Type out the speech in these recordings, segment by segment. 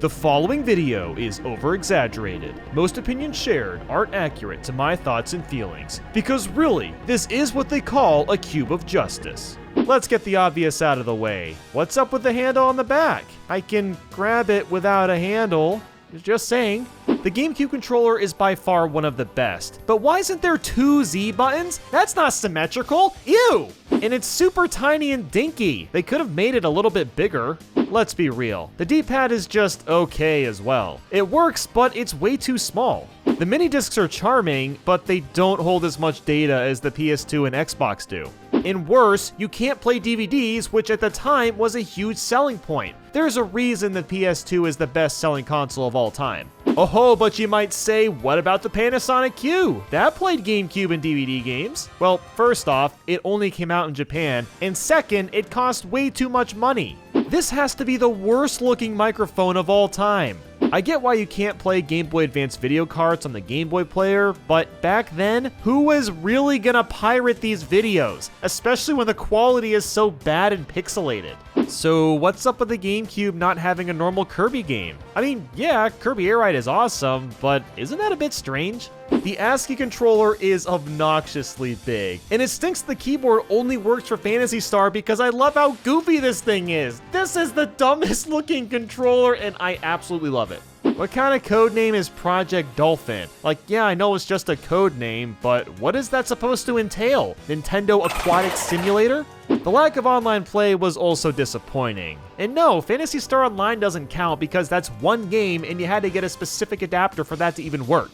The following video is over-exaggerated. Most opinions shared aren't accurate to my thoughts and feelings, because really, this is what they call a cube of justice. Let's get the obvious out of the way. What's up with the handle on the back? I can grab it without a handle. Just saying. The GameCube controller is by far one of the best, but why isn't there two Z buttons? That's not symmetrical. Ew! And it's super tiny and dinky. They could have made it a little bit bigger. Let's be real. The D-pad is just okay as well. It works, but it's way too small. The mini discs are charming, but they don't hold as much data as the PS2 and Xbox do. And worse, you can't play DVDs, which at the time was a huge selling point. There's a reason the PS2 is the best-selling console of all time. Oh, but you might say, what about the Panasonic Q? That played GameCube and DVD games. Well, first off, it only came out in Japan, and second, it cost way too much money. This has to be the worst-looking microphone of all time. I get why you can't play Game Boy Advance video carts on the Game Boy player, but back then, who was really gonna pirate these videos? Especially when the quality is so bad and pixelated. So what's up with the GameCube not having a normal Kirby game? I mean, yeah, Kirby Air Ride is awesome, but isn't that a bit strange? The ASCII controller is obnoxiously big, and it stinks the keyboard only works for Phantasy Star because I love how goofy this thing is. This is the dumbest looking controller, and I absolutely love it. What kind of code name is Project Dolphin? Like, yeah, I know it's just a code name, but what is that supposed to entail? Nintendo Aquatic Simulator? The lack of online play was also disappointing. And no, Phantasy Star Online doesn't count because that's one game and you had to get a specific adapter for that to even work.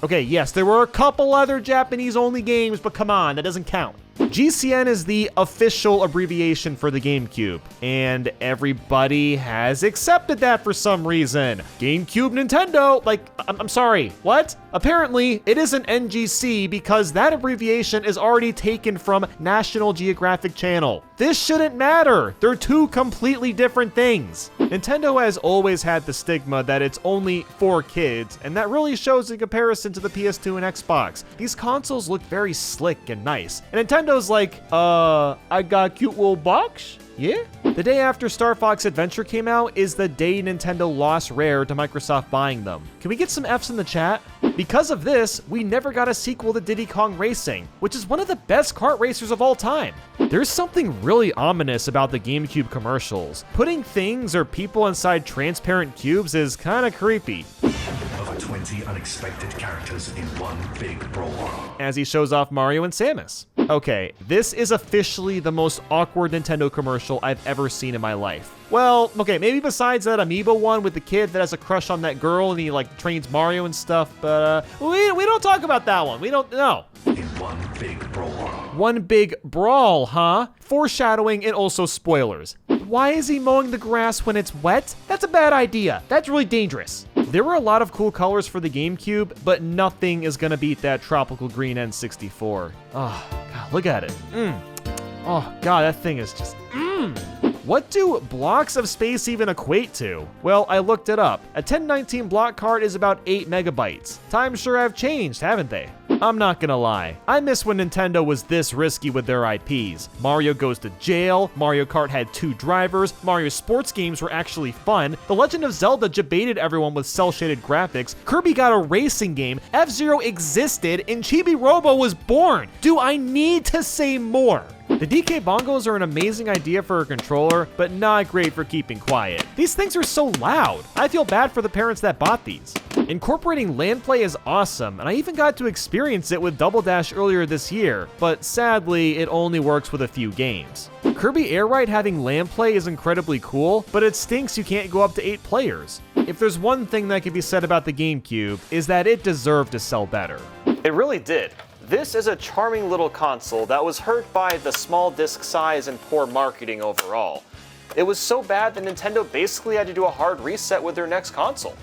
Okay, yes, there were a couple other Japanese-only games, but come on, that doesn't count. GCN is the official abbreviation for the GameCube, and everybody has accepted that for some reason. GameCube Nintendo, like, I'm sorry, what? Apparently, it isn't NGC because that abbreviation is already taken from National Geographic Channel. This shouldn't matter. They're two completely different things. Nintendo has always had the stigma that it's only for kids, and that really shows in comparison to the PS2 and Xbox. These consoles look very slick and nice, and Nintendo's like, I got a cute little box? Yeah? The day after Star Fox Adventure came out is the day Nintendo lost Rare to Microsoft buying them. Can we get some Fs in the chat? Because of this, we never got a sequel to Diddy Kong Racing, which is one of the best kart racers of all time. There's something really ominous about the GameCube commercials. Putting things or people inside transparent cubes is kinda creepy. Over 20 unexpected characters in one big brawl. As he shows off Mario and Samus. Okay, this is officially the most awkward Nintendo commercial I've ever seen in my life. Well, okay, maybe besides that Amiibo one with the kid that has a crush on that girl and he like trains Mario and stuff, but we don't talk about that one. We don't know. In one big brawl. One big brawl, huh? Foreshadowing and also spoilers. Why is he mowing the grass when it's wet? That's a bad idea. That's really dangerous. There were a lot of cool colors for the GameCube, but nothing is gonna beat that tropical green N64. Oh, God, look at it. Oh, God, that thing is just, What do blocks of space even equate to? Well, I looked it up. A 1019 block card is about 8 megabytes. Times sure have changed, haven't they? I'm not gonna lie. I miss when Nintendo was this risky with their IPs. Mario Goes to Jail, Mario Kart had 2 drivers, Mario sports games were actually fun, The Legend of Zelda debated everyone with cel-shaded graphics, Kirby got a racing game, F-Zero existed, and Chibi Robo was born. Do I need to say more? The DK Bongos are an amazing idea for a controller, but not great for keeping quiet. These things are so loud. I feel bad for the parents that bought these. Incorporating LAN play is awesome, and I even got to experience it with Double Dash earlier this year, but sadly, it only works with a few games. Kirby Air Ride having LAN play is incredibly cool, but it stinks you can't go up to 8 players. If there's one thing that can be said about the GameCube, is that it deserved to sell better. It really did. This is a charming little console that was hurt by the small disc size and poor marketing overall. It was so bad that Nintendo basically had to do a hard reset with their next console.